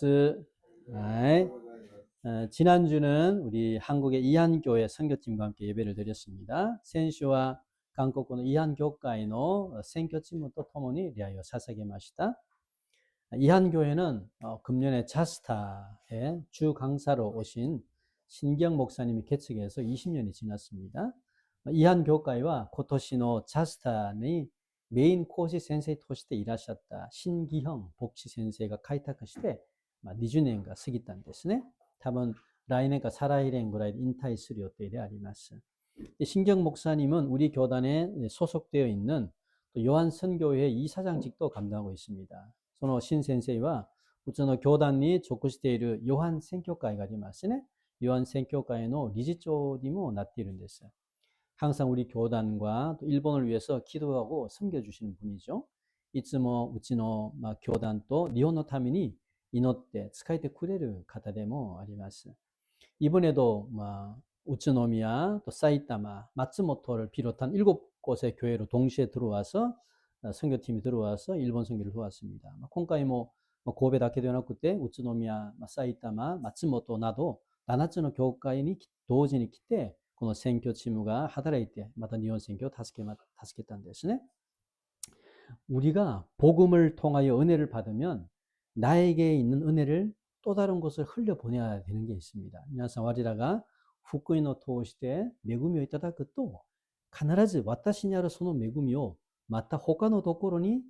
はい。 지난주는 우리 한국의 이한교회 선교팀과 함께 예배를 드렸습니다.先週は 韓国の 이한교회의 선교팀부터 토모니 리하여 사사게마시다. 이한교회는 금년에 자스타의 주 강사로 오신 신경 목사님이 개척해서 20년이 지났습니다. 이한교회와 고토시노 자스타의 메인 코시 센세이 토시대 일하셨다 신기형 복지 센세이가開拓して 20年が過ぎたんですね。多分来年か再来年ぐらいで引退する予定であります。신경 목사님은 우리 교단에 소속되어 있는 요한 선교회 이사장직도 감당하고 있습니다. その新先生はうちの教団に属しているヨハン宣教会がありますね。ヨハン宣教会の理事長にもなっているんです。 항상 우리 교단과 또 일본을 위해서 기도하고 섬겨주시는 분이죠. いつもうちの教団と日本のために祈って使えてくれる方でもあります。 이번에도 우츠노미야, 또 사이타마, 마츠모토를 비롯한 7곳의 교회로 동시에 들어와서 선교팀이 들어와서 일본 선교를 도왔습니다. 今回も神戸だけではなくて 우츠노미야, 사이타마, 마츠모토 나도 7つの教会に同時に来てこの選挙チームが働いてまた日本選挙を助けたんですね。 우리가 복음을 통하여 은혜를 받으면 나에게 있는 은혜를 또 다른 곳을 흘려보내야 되는 게 있습니다. 皆さん我らが福音を通して恵みをいただくと必ず私にあるその恵みをまた他のところに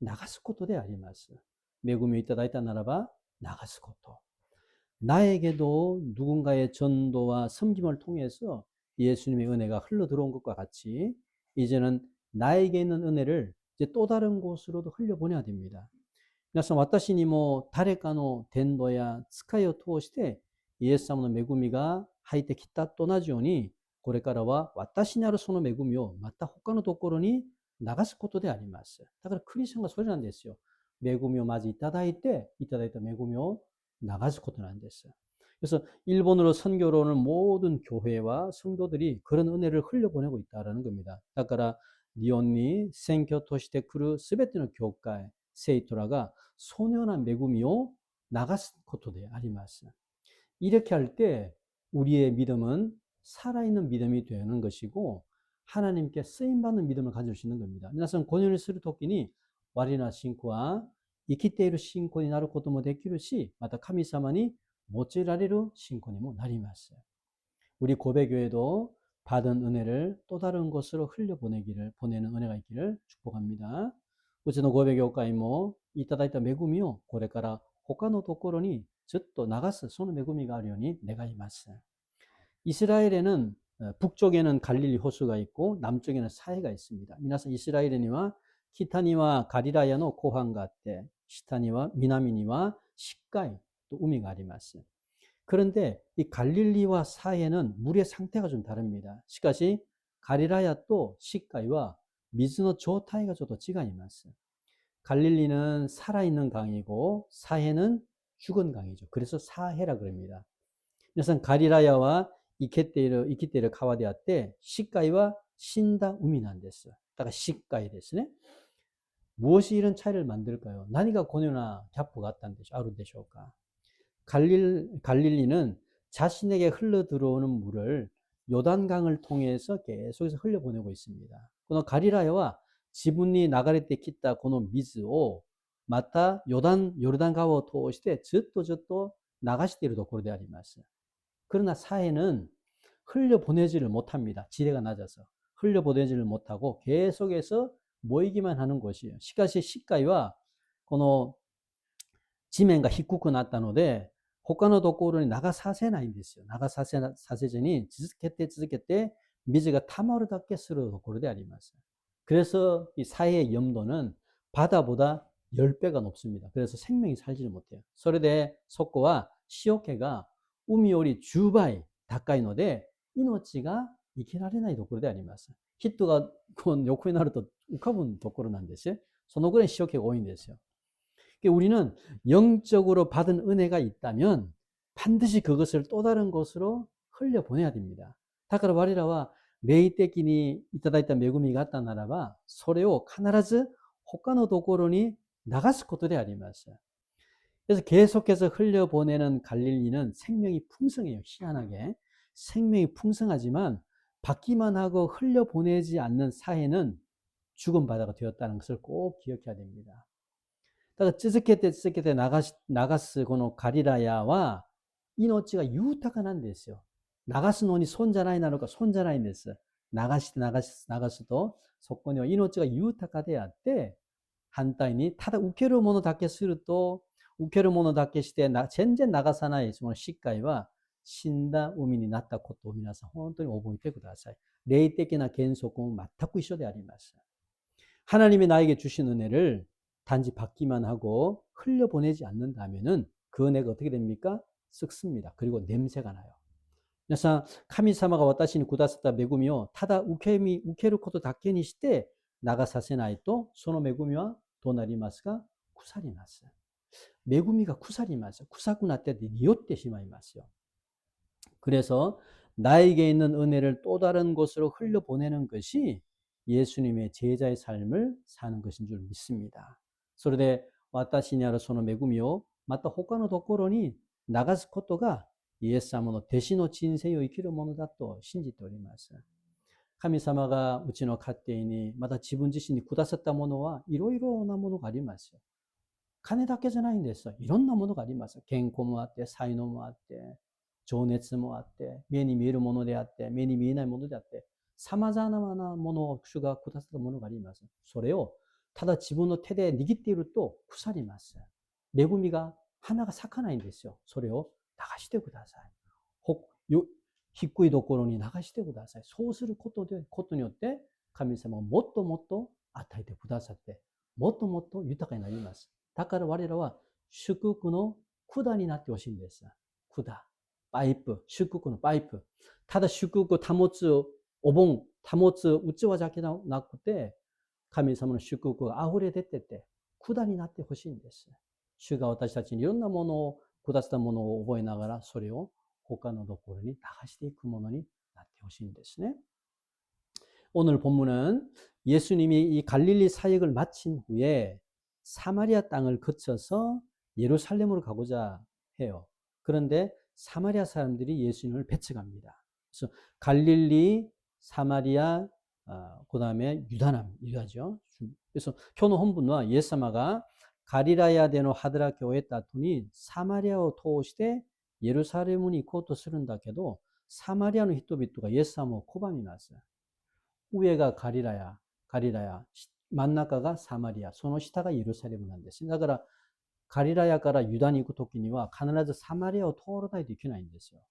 流すことであります。恵みをいただいたならば流すこと。 나에게도 누군가의 전도와 섬김을 통해서 예수님의 은혜가 흘러 들어온 것과 같이 이제는 나에게 있는 은혜를 이제 또 다른 곳으로도 흘려보내야 됩니다. 皆さん私にも誰かの伝道や使いを通してイエス様の恵みが入ってきたと同じようにこれからは私にあるその恵みをまた他のところに流すことであります。だからクリスチャンがそれなんですよ。恵みをまずいただいていただいた恵みを流すことなんです。 그래서 일본으로 선교로 오는 모든 교회와 성도들이 그런 은혜를 흘려보내고 있다는 겁니다. だから日本に宣教として来るすべての教会生徒らがそのような恵みを流すことであります。 이렇게 할 때 우리의 믿음은 살아있는 믿음이 되는 것이고 하나님께 쓰임받는 믿음을 가질 수 있는 겁니다. 皆さんこのようにするときに我ら信仰は生きている信仰になることもできるしまた神様に用いられる信仰にもなります。 우리 고백교회도 받은 은혜를 또 다른 곳으로 보내는 은혜가 있기를 축복합니다. うちの神戸教会もいただいた恵みをこれから他のところにずっと流すその恵みがあるように願います。 이스라엘에는 북쪽에는 갈릴리 호수가 있고 남쪽에는 사해가 있습니다. 皆さん 이스라엘에는 키타니와 가리라야의 고항 같대 시타니와 미나미니와 시가이 또 우미가 あります. 그런데 이 갈릴리와 사해는 물의 상태가 좀 다릅니다. しかし 가리라야 또 시가이와 미즈노 조타이가 저도 지간이ます. 갈릴리는 살아있는 강이고 사해는 죽은 강이죠. 그래서 사해라 그럽니다. 그래서 가리라야와 이키테르 가와데아때 시가이와 신다 우미난데스. 다가 시가이 데스네. 무엇이 이런 차이를 만들까요?何が このような ギャップが あるんでしょうか? 갈릴리는 자신에게 흘러 들어오는 물을 요단강을 통해서 계속해서 흘려보내고 있습니다. この 가리라야와 지분이 나가레 때 기타 この 水を また 요르단川を 通して ずっと流しているところであります. 그러나 사해는 흘려보내지를 못합니다. 지대가 낮아서 흘려보내지를 못하고 계속해서 모이기만 하는 곳이에요. しかし 시가이와 この 지면가 低くなったので他のところに流させないんですよ。流させずに続けて水が溜まるだけするところであります. 그래서 이 사해의 염도는 바다보다 10배가 높습니다. 그래서 생명이 살지를 못해요. それでそこは塩気が海より10倍高いので命が生きられないところであります. 人が横になると浮かぶところなんですよ。そのぐらい塩気が多いんですよ. 우리는 영적으로 받은 은혜가 있다면 반드시 그것을 또 다른 곳으로 흘려보내야 됩니다. だから我らは霊的にいただいた恵みがあったならばそれを必ず他のところに流すことであります. 그래서 계속해서 흘려보내는 갈릴리는 생명이 풍성해요. 희한하게. 생명이 풍성하지만 받기만 하고 흘려보내지 않는 사회는 죽은 바다가 되었다는 것을 꼭 기억해야 됩니다. 그러니까 쯔스케테 나가스 고노 가리라야와 이노치가 유타가난 데스요. 나가스 노니 손자라이 나노가 손자라이 데스. 나가스도 속건요. 이노치가 유타가であって、反対にただ受けるものだけすると、受けるものだけして全然流さないその疾患は死んだ海になったことを皆さん本当に覚えてください。霊的な原則も全く一緒であります。 하나님이 나에게 주신 은혜를 단지 받기만 하고 흘려보내지 않는다면은 그 은혜가 어떻게 됩니까? 썩습니다. 그리고 냄새가 나요. 그래서 카미사마가 와타시니 구다스다 메구미요 타다 우케루 코토 다케니 시테 나가사세나이 또 소노 메구미와 도나리마스가 쿠사리마스. 메구미가 쿠사리마스. 쿠사쿠나테 니요테 시마이마스요. 그래서 나에게 있는 은혜를 또 다른 곳으로 흘려보내는 것이 예수님의 제자의 삶을 사는 것인 줄 믿습니다. それで私にあるその恵みをまた他のところに流すことがイエス様の弟子の人生を生きるものだと信じております。神様がうちの家庭にまた自分自身にくださったものはいろいろなものがありますよ。金だけじゃないんですよ。いろんなものがあります。健康もあって、才能もあって、情熱もあって、目に見えるものであって、目に見えないものであって、様々なものを主がくださったものがあります。それをただ自分の手で握っていると腐ります。恵みが花が咲かないんですよ。それを流してください。低いところに流してください。そうすることによって神様がもっともっと与えてくださって、もっともっと豊かになります。だから我らは祝福の管になってほしいんです。管。パイプ。祝福のパイプ。ただ祝福を保つお盆、保つ器だけじゃなくて、神様の祝福が溢れ出てて、管になってほしいんです。主が私たちにいろんなものを、くださったものを覚えながら、それを他のところに流していくものになってほしいんですね。 오늘 본문은 예수님이 이 갈릴리 사역을 마친 후에 사마리아 땅을 거쳐서 예루살렘으로 가고자 해요. 그런데 사마리아 사람들이 예수님을 배척합니다. 그래서 갈릴리, 사마리아, 그 다음에 유다죠. 그래서 교노 본문은 예수様が 가리라야 데노 하드라 교회 따투니 사마리아を通して 예루살렘을 行こうとするんだけど 사마리아의 人々が 예수님을拒みます. 위에가 가리라야, 만나가가 사마리아, その下が 예루살렘なんです. だからガリラヤからユダに行くときには必ずサマリアを通らないといけないんですよ.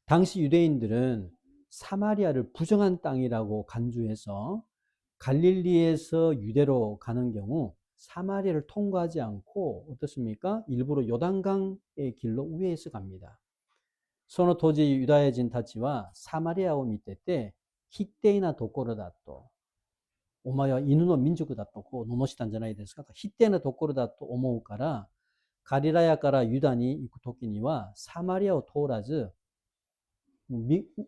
당시 유대인들은 사마리아를 부정한 땅이라고 간주해서 갈릴리에서 유대로 가는 경우 사마리아를 통과하지 않고 어떻습니까? 일부러 요단강의 길로 우회해서 갑니다. その当時ユダヤ人たちはサマリアを見てて卑低なところだと、お前は犬の民族だとこう罵したんじゃないですか。卑低なところだと思うから、ガリラヤからユダに行くときにはサマリアを通らず、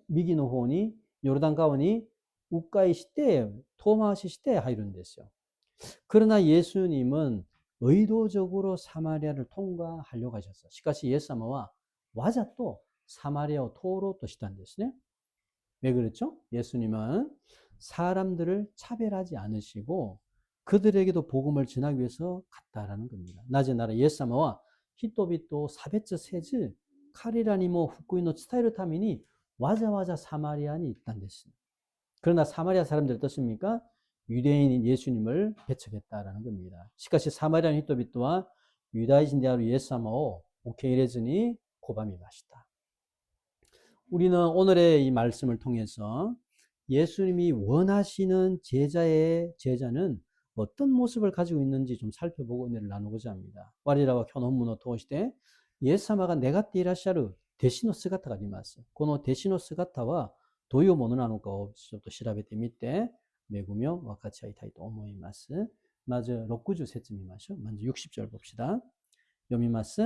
右の方にヨルダン川に迂回して遠回しして入るんですよ. 그러나 예수님은 의도적으로 사마리아를 통과하려고 하셨어요. しかし 예수님은 わざと 사마리아を通ろうとしたんですね. 왜 그렇죠? 예수님은 사람들을 차별하지 않으시고 그들에게도 복음을 전하기 위해서 갔다라는 겁니다. 나제나라 예수님은 人々を差別せず彼らにも福音を伝えるためにわざわざサマリアに行ったんです. 그러나 사마리아 사람들은 어떻습니까? 유대인인 예수님을 배척했다라는 겁니다. しかし 사마리아 人々は 유다인인である 예수님을 受け入れずに拒みました. 우리는 오늘의 이 말씀을 통해서 예수님이 원하시는 제자는 어떤 모습을 가지고 있는지 좀 살펴보고 은혜를 나누고자 합니다. 와리라와 현원문을 통해 예수様が願っていらっしゃる弟子の姿があります。この弟子の姿はどういうものなのかをちょっと調べてみて恵みを分かち合いたいと思います. 먼저 60節見ましょう. 먼저 60절 봅시다. 読みます.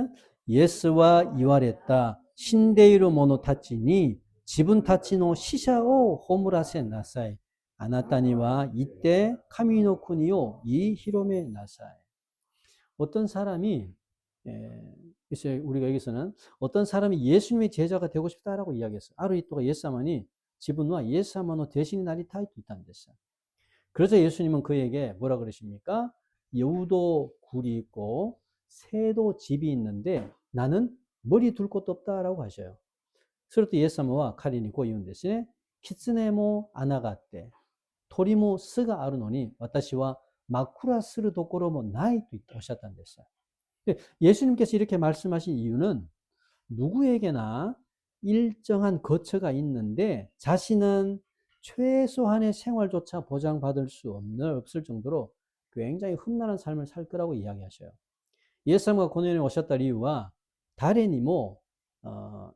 예수와言われた死んでいる者たちに自分たちの死者を葬らせなさい. あなたには行って神の国を言い広めなさい. 어떤 사람이 그래서 우리가 여기서는 어떤 사람이 예수님의 제자가 되고 싶다라고 이야기했어요. 아루이토가 예사마니 지분과 예사마노 대신이 나리 타이도 있다는 데서. 그래서 예수님은 그에게 뭐라 그러십니까? 여우도 굴이 있고 새도 집이 있는데 나는 머리 둘 곳도 없다라고 하셔요. 그래서 또 예사마와 카리니 고이운 대신에 키츠네모 아나가떼 토리모 스가 아르노니 와타시와 마쿠라 스르 도코로모 나이 또 오셨다는 데서. 예수님께서 이렇게 말씀하신 이유는 누구에게나 일정한 거처가 있는데 자신은 최소한의 생활조차 보장받을 수 없을 정도로 굉장히 hum난한 삶을 살 거라고 이야기하셔요. 예수님과 고뇌에 오셨다 이유와 다레니모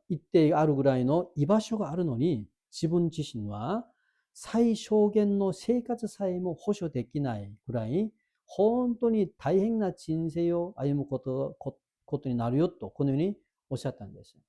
이때 아루그라이노 이바쇼가 아르노니 지분 지신과 사이 쇼겐노 세이카츠 사이모 호쇼 데키나이 구라이 혼돈이 다이행나 진세요 아이모 고토니 나루요또 고뇌니 오셨다는 것이에요.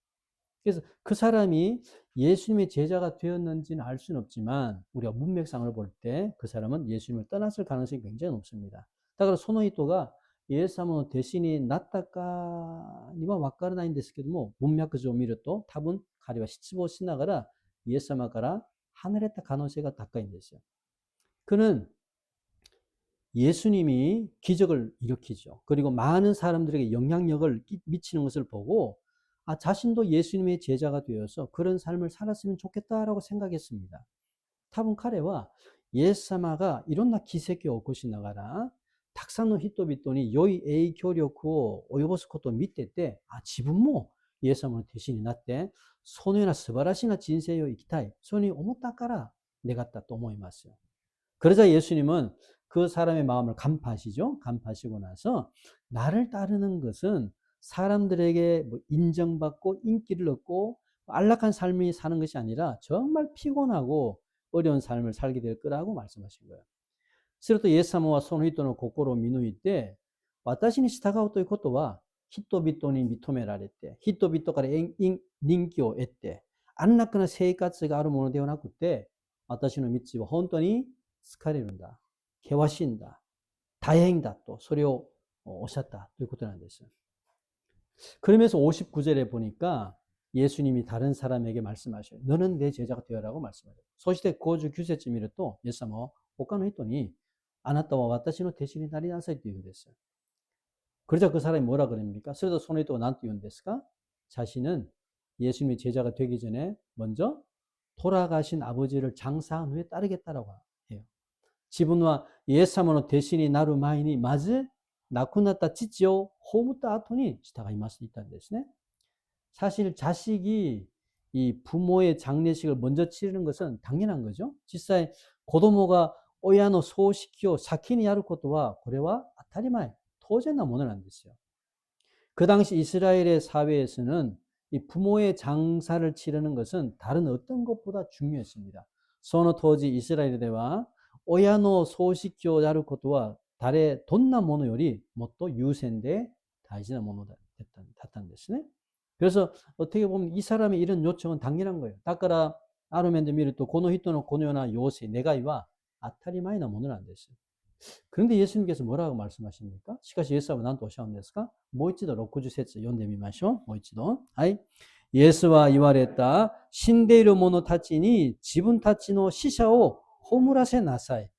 그래서 그 사람이 예수님의 제자가 되었는지는 알 수는 없지만 우리가 문맥상을 볼 때 그 사람은 예수님을 떠났을 가능성이 굉장히 높습니다.だからその人がイエス様の弟子になったかには分からないんですけども、文脈上を見ると多分彼は失望しながらイエス様から離れた可能性が高いんですよ。 그는 예수님이 기적을 일으키죠. 그리고 많은 사람들에게 영향력을 미치는 것을 보고 자신도 예수님의 제자가 되어서 그런 삶을 살았으면 좋겠다라고 생각했습니다. 多分彼はイエス様がいろんな奇跡を起こしながらたくさんの人々に良い影響力を及ぼすことを見てて自分もイエス様の弟子になってそのような素晴らしい人生を生きたいそういうふうに思ったから願ったと思いますよ. 그러자 예수님은 그 사람의 마음을 간파하시죠. 간파하시고 나서 나를 따르는 것은 사람들에게 인정받고 인기를 얻고 안락한 삶이 사는 것이 아니라 정말 피곤하고 어려운 삶을 살게 될 거라고 말씀하신 거예요. するとイエス様はその人の心を見抜いて私に従うということは人々に認められて人々から人気を得て安楽な生活があるものではなくて私の道は本当に疲れるんだ険しいんだ大変だとそれをおっしゃったということなんです。 그러면서 59절에 보니까 예수님이 다른 사람에게 말씀하셔요. 너는 내 제자가 되어라고 말씀하셔요. そして 59節見ると 예수님은 他の人にあなたは私の弟子になりなさいと言うんです. 그러자 그 사람이 뭐라 그럽니까? 그래서その人は何と言うんですか? 자신은 예수님의 제자가 되기 전에 먼저 돌아가신 아버지를 장사한 후에 따르겠다라고 해요. 自分はイエス様の弟子になる前にまず亡くなった父を葬った後に従いますと言ったんですね. 사실 자식이 이 부모의 장례식을 먼저 치르는 것은 당연한 거죠. 実際子供が親の葬式を先にやることはこれは当たり前当然なものなんですよ. 그 당시 이스라엘의 사회에서는 이 부모의 장사를 치르는 것은 다른 어떤 것보다 중요했습니다. その当時イスラエルでは親の葬式をやることは誰どんなものよりもっと優先で大事なものだったんですね. 그래서 어떻게 보면 이 사람의 이런 요청은 당연한 거예요. だからある面で見るとこの人のこのような要請願いは当たり前なものなんです. 그런데 예수님께서 뭐라고 말씀하십니까? しかし 예수님은 何とおっしゃるんですか? もう一度60節読んでみましょう. もう一度. はい。イエスは言われた。死んでいる者たちに自分たちの死者を葬らせなさい。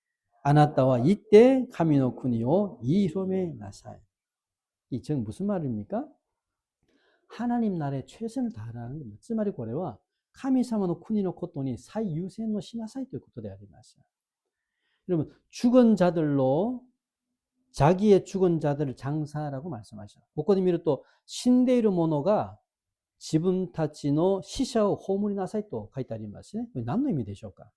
あなたは行って神の国を言い広めなさい. 이 즉 무슨 말입니까? 하나님 나라에 최선을 다하라는 겁니다. つまりこれは神様の国のことに最優先をしなさいということであります. 여러분 죽은 자들로 자기의 죽은 자들을 장사하라고 말씀하셔요. ここで見ると死んでいる者が自分たちの死者を葬りなさいと書いてありますね.何の意味でしょうか?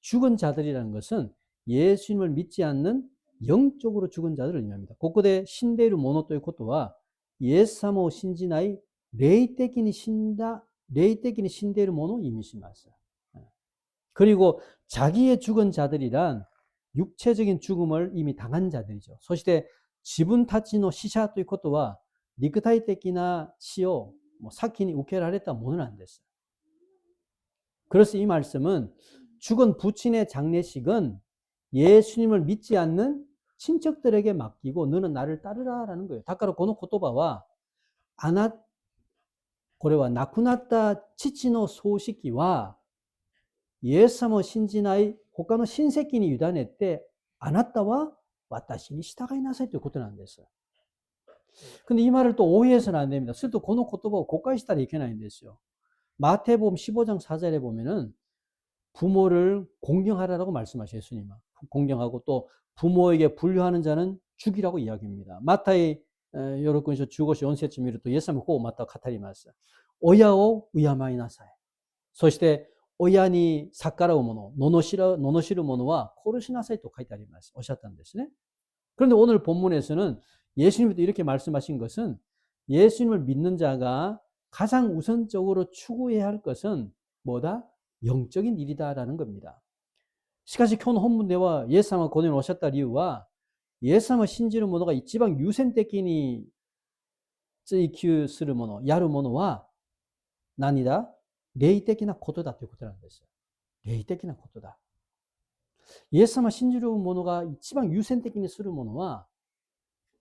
죽은 자들이라는 것은 예수님을 믿지 않는 영적으로 죽은 자들을 의미합니다. ここで死んでいる者ということはイエス様を信じない霊的に死んでいる者を意味します. 그리고 자기의 죽은 자들이란 육체적인 죽음을 이미 당한 자들이죠. そして自分たちの死者ということは肉体的な死を先に受けられたものなんです. 그래서 이 말씀은 죽은 부친의 장례식은 예수님을 믿지 않는 친척들에게 맡기고 너는 나를 따르라라는 거예요. 다카라 고노 코토바와 아나 고래와 나쿠나타 치치노 소시키와 예사모 신지나이 호카노 신세끼니 유단했대 아나타와 와타시니 시타가이나사이 또いうことなんです. 근데 이 말을 또 오해해서는 안 됩니다. 쓸도 고노 코토바고 고가시다라 이케나인 됐어요. 마태복음 15장 4절에 보면은 부모를 공경하라고 말씀하셔요. 예수님은. 공경하고 또 부모에게 불효하는 자는 죽이라고 이야기합니다. 마타이 여러분께서 죽어서 연세쯤 이르 또 예수님은 꼭 마타 카타리마스. 오야오 우야마이나사이. そして親に逆らう者、罵る者は殺しなさいと書いてあります。おっしゃったんですね。 그런데 오늘 본문에서는 예수님도 이렇게 말씀하신 것은 예수님을 믿는 자가 가장 우선적으로 추구해야 할 것은 뭐다? 영적인 일이다라는 겁니다. しかし今日の本文ではイエス様がこのようにおっしゃった理由はイエス様を信じる者が一番優先的に追求するもの、やるものは何だ? 霊的なことだということなんです。霊的なことだ。イエス様を信じる者が一番優先的にするものは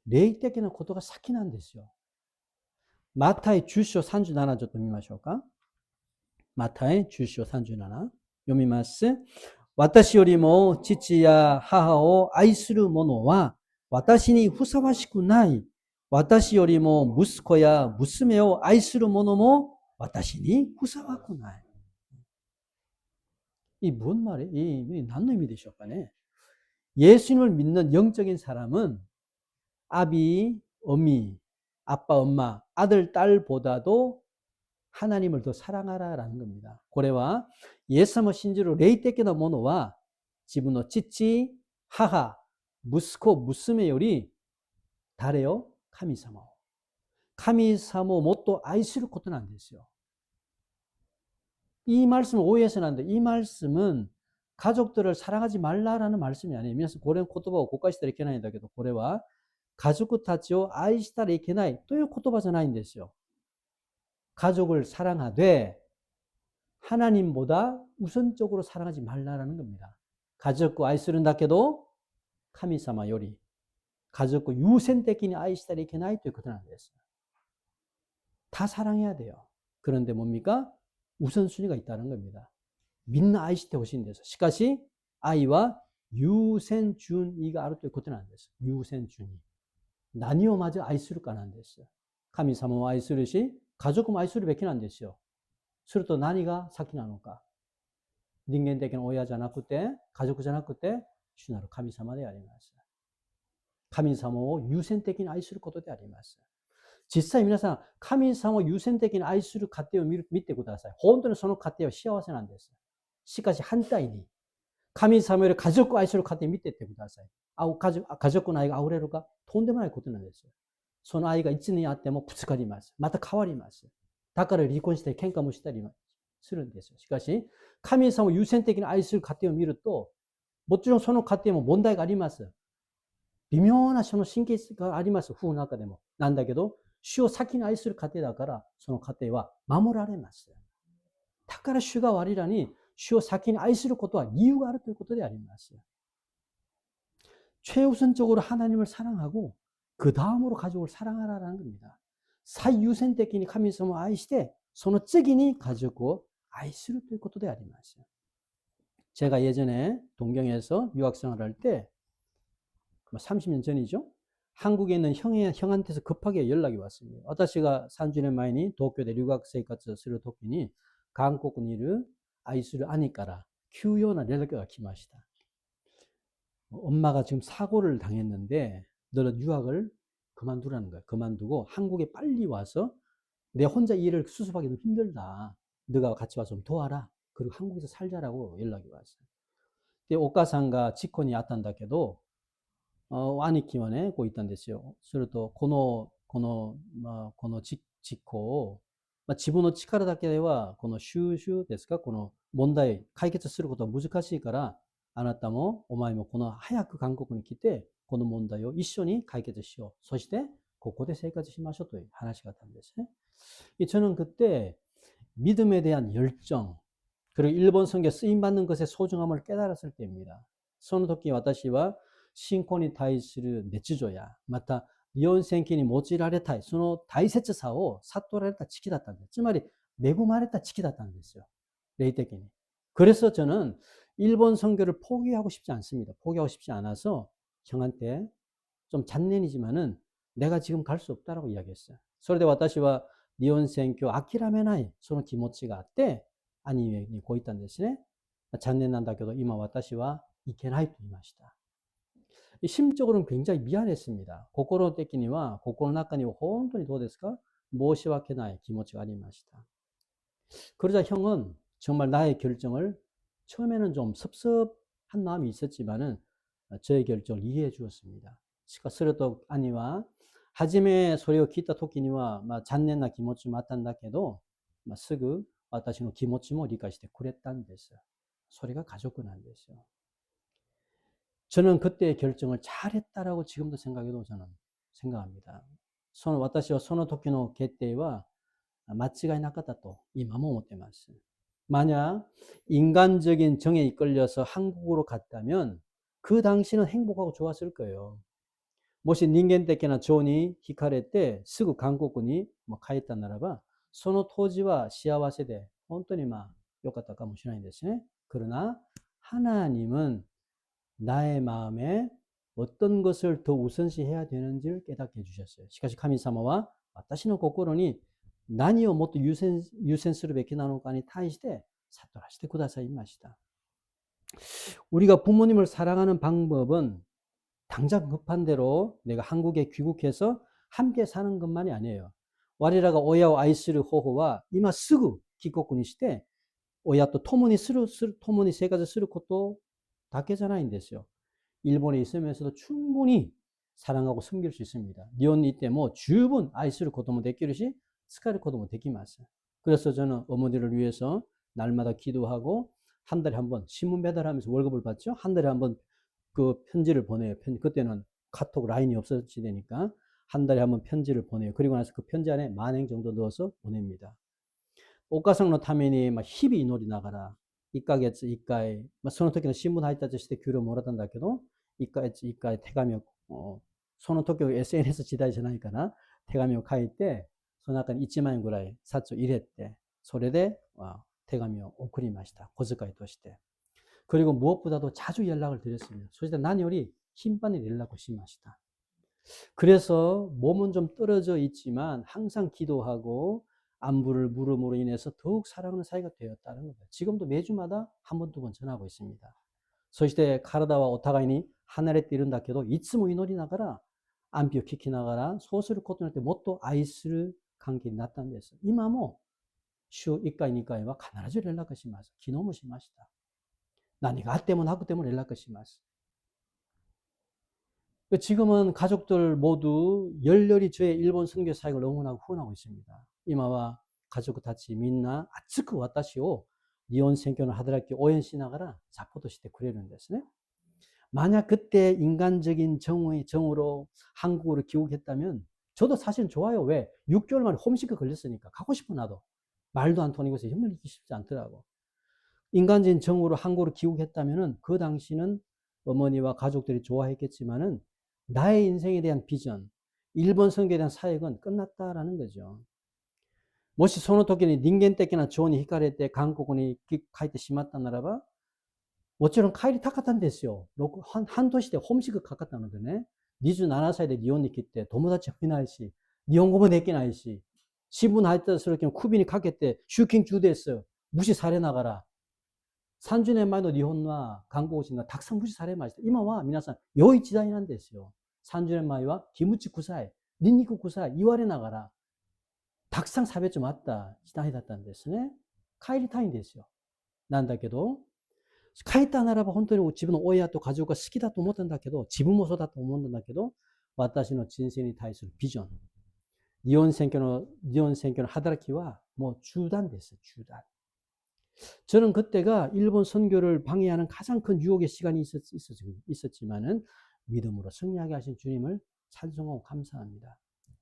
霊的なことが先なんですよ。マタイ10章37ちょっと見ましょうか。マタイ10章37読みます。私よりも父や母を愛する者は私にふさわしくない。私よりも息子や娘を愛する者も私にふさわくない。이 뭔 말이에요? 이何の意味でしょうかね? 예수님을 믿는 영적인 사람은 아비, 어미, 아빠, 엄마, 아들, 딸보다도 하나님을 더 사랑하라라는 겁니다. 고래와 예수님을 신지로 레이테케나 모노와 지분의 찌찌, 하하, 무스코, 무스메 요리 다래요. 카미사모. 카미사모 못도 아이스를 것도 안 됐어요. 이 말씀을 오해해서는 안 돼. 이 말씀은 가족들을 사랑하지 말라라는 말씀이 아니에요. 그래서 고래는 코토바고 고가시다 이렇게 나이다けど 고래와 가족たちを 愛したら 이렇게 나이 또いう 코토바じゃないんですよ. 가족을 사랑하되 하나님보다 우선적으로 사랑하지 말라라는 겁니다. 가족과 아이스른다케도 카미사마 요리 가족과 유센的に 愛したら いけないということなんです. 다 사랑해야 돼요. 그런데 뭡니까? 우선순위가 있다는 겁니다. 민나 아이시테 오신데서. しかし 아이와 유센준이가 아るということなんです. 유센준이. 何をまず愛するかなんです. 神様を愛するし家族も愛するべきなんですよ。すると何が先なのか。人間的な親じゃなくて、家族じゃなくて、主なる神様であります。神様を優先的に愛することであります。実際皆さん、神様を優先的に愛する家庭を見てください。本当にその家庭は幸せなんです。しかし反対に、神様より家族を愛する家庭を見ていってください。家族の愛が溢れるか、とんでもないことなんです。その愛が1年あってもぶつかります。また変わります。だから離婚したり喧嘩もしたりするんですよ。しかし、神様を優先的に愛する家庭を見ると、もちろんその家庭も問題があります。微妙なその神経質があります。夫婦の中でも。なんだけど、主を先に愛する家庭だから、その家庭は守られます。だから主が我らに主を先に愛することは理由があるということであります。최우선적으로 하나님을 사랑하고 그 다음으로 가족을 사랑하라는 겁니다.最優先的に神様を愛して、その次に家族を愛するということであります。 제가 예전에 동경에서 유학생활을 할 때 30년 전이죠. 한국에 있는 형한테서 급하게 연락이 왔습니다. 私が30年前に東京で留学生活するときに韓国にいる愛する兄から急用な連絡が来ました. 엄마가 지금 사고를 당했는데 너는 유학을 그만두라는 거야. 그만두고 한국에 빨리 와서 내 혼자 일을 수습하기 너무 힘들다. 너가 같이 와서 좀 도와라. 그리고 한국에서 살자라고 연락이 왔어요. 근데 오카상가 직혼이 아탄다케도 兄貴はねこう言ったんですよ。するとこの実行を、自分の力だけではこの収集ですかこの問題解決することは難しいからあなたもお前もこの早く韓国に来てこの問題を一緒に解決しよう。そしてここで生活しましょうという話があったんですね。저는 그때 믿음에 대한 열정 그리고 일본 성경 쓰임 받는 것의 소중함을 깨달았을 때입니다. その時私は信仰に対する熱情や、また、日本宣教に用いられたい、その大切さを悟られた時期だったんです。つまり、恵まれた時期だったんですよ.霊的に. 그래서 저는 일본 선교를 포기하고 싶지 않습니다. 포기하고 싶지 않아서 형한테 좀 잔넨이지만은 내가 지금 갈 수 없다라고 이야기했어요. それで私は日本宣教を諦めないその気持ちがあって兄にこう言ったんですね。残念なんだけど今私は行けないと言いました. 심적으로는 굉장히 미안했습니다. 心的には 心の中には本当にどうですか? 申し訳ない気持ちがありました. 그러자 형은 정말 나의 결정을 처음에는 좀 섭섭한 마음이 있었지만은 저의 결정을 이해해 주었습니다. しかしそれと兄は初めそれを聞いた時には残念な気持ちもあったんだけどすぐ私の気持ちも理解してくれたんです。それが家族なんですよ. 저는 그때의 결정을 잘했다라고 지금도 생각해도 저는 생각합니다. 私はその時の決定は間違いなかったと今も思ってます. 만약 인간적인 정에 이끌려서 한국으로 갔다면 그 당시는 행복하고 좋았을 거예요. もし人間的な情に惹かれてすぐ韓国に帰ったならばその当時は幸せで本当に良かったかもしれないんですね. 그러나 하나님은 나의 마음에 어떤 것을 더 우선시해야 되는지를 깨닫게 해주셨어요. しかし神様は私の心に何をもっと優先するべきなのかに対して悟らせてくださいました. 우리가 부모님을 사랑하는 방법은 당장 급한 대로 내가 한국에 귀국해서 함께 사는 것만이 아니에요. 我らが親を愛する方法は今すぐ帰国にして親と共に生活することだけじゃないんですよ. 일본에 있으면서도 충분히 사랑하고 섬길 수 있습니다. 일본에 있을 때 뭐十分愛することもできるし疲れることもできます. 그래서 저는 어머니를 위해서 날마다 기도하고 한 달에 한 번 신문 배달하면서 월급을 받죠. 한 달에 한 번 그 편지를 보내요. 그때는 카톡 라인이 없어지니까 한 달에 한 번 편지를 보내요. 그리고 나서 그 편지 안에 만행 정도 넣어서 보냅니다. お母さんのために日々祈りながら1ヶ月1回その時の新聞配達して給料もらったんだけど1ヶ月1回手紙をその時は SNS 時代じゃないから手紙を書いてその中に1万円ぐらい札を入れてそれで手紙を送りました。小遣いとして 그리고 무엇보다도 자주 연락을 드렸습니다. 소시다 난요리 힘받는 연락을 심하시다. 그래서 몸은 좀 떨어져 있지만 항상 기도하고 안부를 물음으로 인해서 더욱 사랑하는 사이가 되었다는 거예요. 지금도 매주마다 한 번, 두 번 전하고 있습니다. そして体はお互いに離れているんだけどいつも祈りながら安否を聞きながらそうすることによってもっと愛する関係になったんです。今も週1回、2回は必ず連絡します。昨日もしました。何があってもなくても連絡します. 지금은 가족들 모두 열렬히 저의 일본 선교 사역을 응원하고 후원하고 있습니다. 이마와 가족たち みんな 熱く私を日本宣教の働きを応援しながらサポートしてくれるんですね. 만약 그때 인간적인 정으로 한국으로 귀국했다면 저도 사실 좋아요. 왜? 6개월 만에 홈시크 걸렸으니까 가고 싶어 나도. 말도 안 통하고 있어서 정말 있기 쉽지 않더라고. 인간적인 정으로 한국으로 귀국했다면은 그 당시는 어머니와 가족들이 좋아했겠지만은 나의 인생에 대한 비전, 일본 선교에 대한 사역은 끝났다라는 거죠. もしその時に人間的な情に惹かれて韓国に帰ってしまったならばもちろん帰りたかったんですよ。半年でホームシックかかったのでね。27歳で日本に来て友達もいないし、日本語もできないし、新聞配達する時も首にかけて集金中です。無視されながら。30年前の日本は韓国人がたくさん無視されました。今は皆さん良い時代なんですよ。30年前はキムチ臭い、ニンニク臭い言われながらたくさん差別もあった時代だったんですね。帰りたいんですよ。なんだけど帰ったならば本当に自分の親と家族が好きだと思ったんだけど自分もそうだと思うんだけど私の人生に対するビジョン日本選挙の働きはもう中断です。中断. 저는 그때가 일본 선교를 방해하는 가장 큰 유혹의 시간이 있었지만은 믿음으로 승리하게 하신 주님을 찬송하고 감사합니다.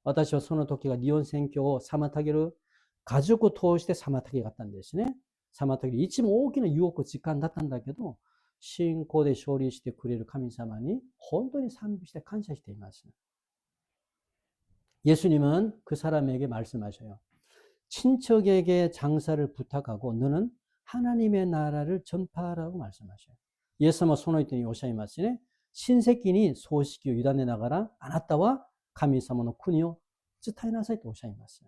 私はその時が日本選挙を妨げる家族を通して妨げがあったんですね。妨げるいつも大きな유혹時間だったんだけど信仰で勝利してくれる神様に本当に賛美して感謝しています。예수님은 그 사람에게 말씀하셔요. 친척에게 장사를 부탁하고 너는 하나님의 나라를 전파하라고 말씀하셔요. 예수님은 その人におっしゃいますね. 신세끼니 소식이 유단에 나가라 아나타와 가미사모노 쿠니오 쯔타이나사이 또 おっしゃいます.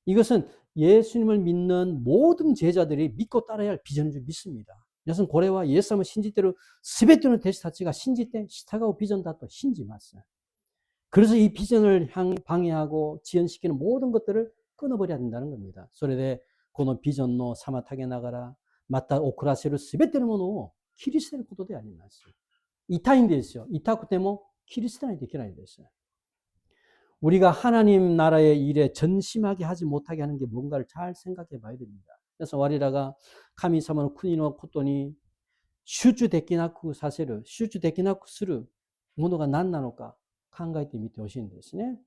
이것은 예수님을 믿는 모든 제자들이 믿고 따라야 할 비전인 줄 믿습니다. 이것은 고래와 예수님의 신지대로 스베트는 대시타치가 신지대 시타가오 비전다 또 신지마스. 그래서 이 비전을 방해하고 지연시키는 모든 것들을 끊어버려야 된다는 겁니다. それでこのビジョンの妨げながらまた遅らせるすべてのものを切り捨てることであります。痛いんですよ。痛くても切り捨てないといけないんです。 우리가 하나님 나라의 일에 전심하게 하지 못하게 하는 게 뭔가를 잘 생각해 봐야 됩니다. 그래서 와리라가 카미사마노 쿠니노 코토니 슈주 데키나쿠 사세를 슈주 데키나쿠 스루 모노가 난나노까 考えてみてほしいんですね.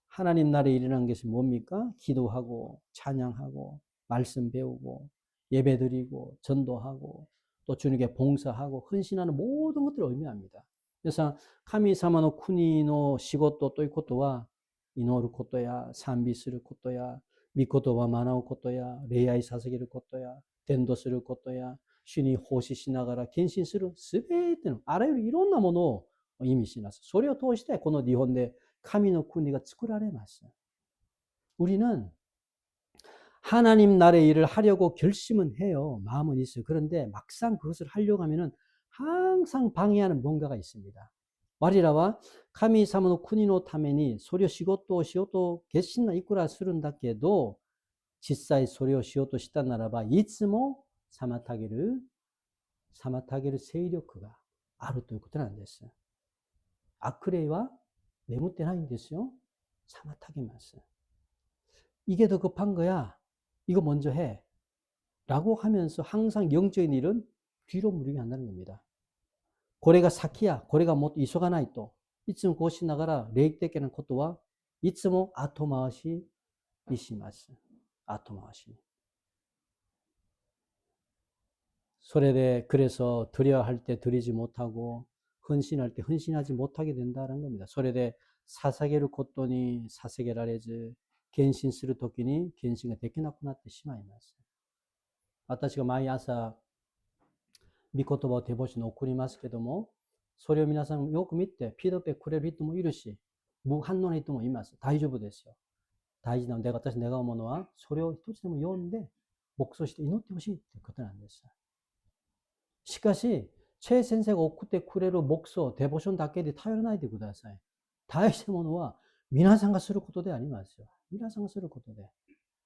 하나님 나라에 일어난 것이 뭡니까? 기도하고 찬양하고 말씀 배우고 예배드리고 전도하고 또 주님께 봉사하고 헌신하는 모든 것들을 의미합니다. 그래서 카미사마노 쿠니노 시고토 또 이 코토와 이노르 코토야 산비스르 코토야 미코토와 마나오 코토야 레이아이 사세기를 코토야 덴도스를 코토야 슈니 호시 시나가라 겐신스르 스베테는 아라유로 이런 모노意味します. それを通してこの日本で神の国が作られます. 우리는 하나님 나라의 일을 하려고 결심은 해요. 마음은 있어요. 그런데 막상 그것을 하려고 하면은 항상 방해하는 뭔가가 있습니다. 와리라와 카미 사무노 쿠니노 타메니 소려 시고토 게신나 이쿠라 스른다케도実際 소려 시고토 시다 나라바 이츠모 사마타게를 세력가 아루ということなんです. 악크레이와 내무てないんですよ. 사마타게마스. 이게 더 급한 거야. 이거 먼저 해. 라고 하면서 항상 영적인 일은 뒤로 무리게 한다는 겁니다. 고래가 사키야. 고래가 못 이소가 나이 또. 이쯤 고시 나가라. 레이테케는 코토와 이쯤 아토마와시 이시마스. 아토마와시. 소래대 그래서 드려야 할 때 드리지 못하고 헌신할 때 헌신하지 못하게 된다는 겁니다. 소래대 사사게를 걷더니 사세게라레즈 겐신스를 돕기니 겐신가 데키나쿠나 때 시마이마스. 私が毎朝御言葉を手星に送りますけども、それを皆さんよく見てピードバックくれる人もいるし、無反応の人もいます。大丈夫ですよ。大事なので私願うものはそれを一つでも読んで黙想して祈ってほしいということなんです。しかし최先生が送ってくれる黙想、デボーションだけで頼らないでください。大事なものは皆さんがすることでありますよ。皆さんがすることで。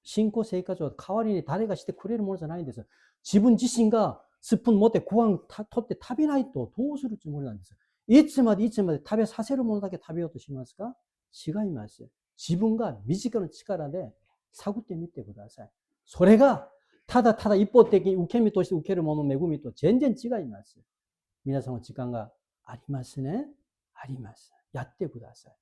信仰生活は代わりに誰がしてくれるものじゃないんです。自分自身がスプーン持ってご飯取って食べないとどうするつもりなんです。いつまで食べさせるものだけ食べようとしますか？違います。自分が身近な力で探ってみてください。それがただただ一方的に受け身として受けるものの恵みと全然違います。皆さんの時間がありますね。あります。やってください。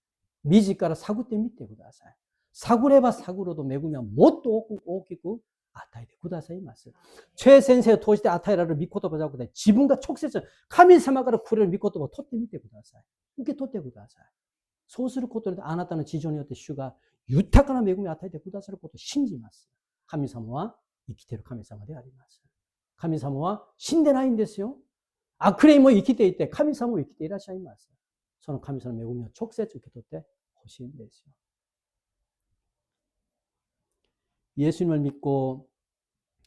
自ら探ってみてください。探れば探るほど恵みはもっと大きく与えてくださいます。최先生を通して与えられる御言葉じゃなくて、自分が直接神様からくれる御言葉を取ってみてください。受け取ってください。そうすることであなたの事情によって主が豊かな恵みを与えてくださることを信じます。神様は生きている神様であります。神様は死んでないんですよ。悪霊も生きていて、神様も生きていらっしゃいます。その神様の恵みを直接受け取ってほしいんですよ。예수님을 믿고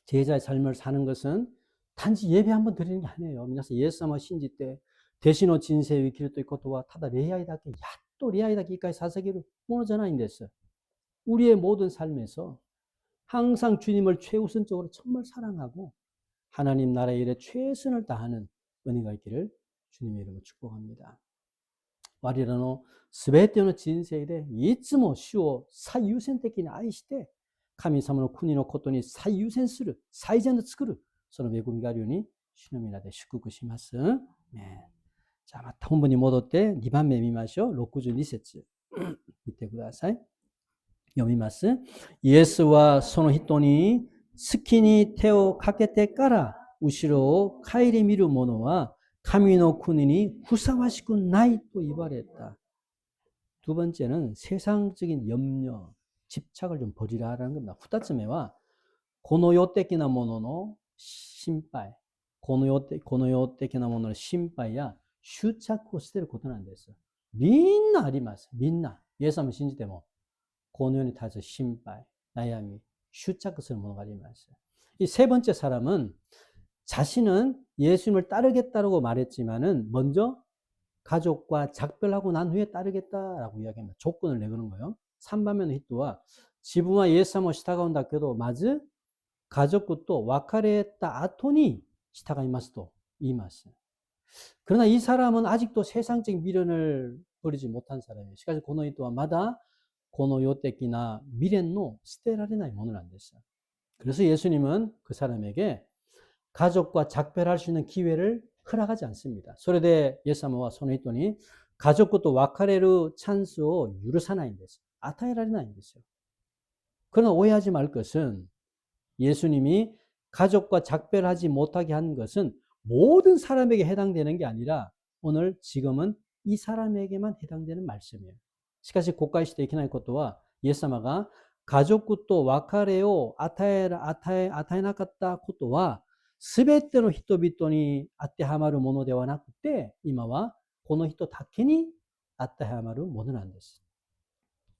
제자의 삶을 사는 것은 단지 예배 한번 드리는 게 아니에요.皆さん 예수님을 信じて 대신の人生を生きるということはただ礼拝だけ、やっと礼拝だけ一回捧げるものじゃないんです。 우리의 모든 삶에서 항상 주님을 최우선적으로 정말 사랑하고 하나님 나라의 일에 최선을 다하는 은혜가 있기를 주님의 이름으로 축복합니다. 我らのすべての人生でいつも主を最優先的に愛して神様の国のことに最優先する、最善を作る、その恵みがあるように主の皆で祝福します。ね、じゃあまた本文に戻って2番目見ましょう。62節見てください。読みます。イエスはその人に月に手をかけてから後ろを顧みる者は神の国にふさわしくないと言われた. 두 번째는 세상적인 염려, 집착을 좀 버리라라는 겁니다. 2つ目は この世的なものの心配、この世的なものの心配や執着を捨てることなんです。みんなあります。みんな。イエス様信じても、この世に対する心配、悩み、執着するものがあります。이 세 번째 사람은 자신은 예수님을 따르겠다라고 말했지만은 먼저 가족과 작별하고 난 후에 따르겠다라고 이야기합니다. 조건을 내거는 거예요. 3番目の人は自分はイエス様を従うんだけどまず家族と別れた後に従いますと言います. 그러나 이 사람은 아직도 세상적인 미련을 버리지 못한 사람이에요. しかしこの人はまだこの世的な未練の捨てられないものなんです. 그래서 예수님은 그 사람에게 가족과 작별할 수 있는 기회를 허락하지 않습니다. それでイエス様はその人に家族と別れるチャンスを許さないんです. 与えられないんですよ. 그러나 오해하지 말 것은 예수님이 가족과 작별하지 못하게 한 것은 모든 사람에게 해당되는 게 아니라 오늘 지금은 이 사람에게만 해당되는 말씀이에요. しかし国会していけないことはイエス様が家族と別れを与えなかったことは全ての人々に当てはまるものではなくて今はこの人だけに当てはまるものなんです.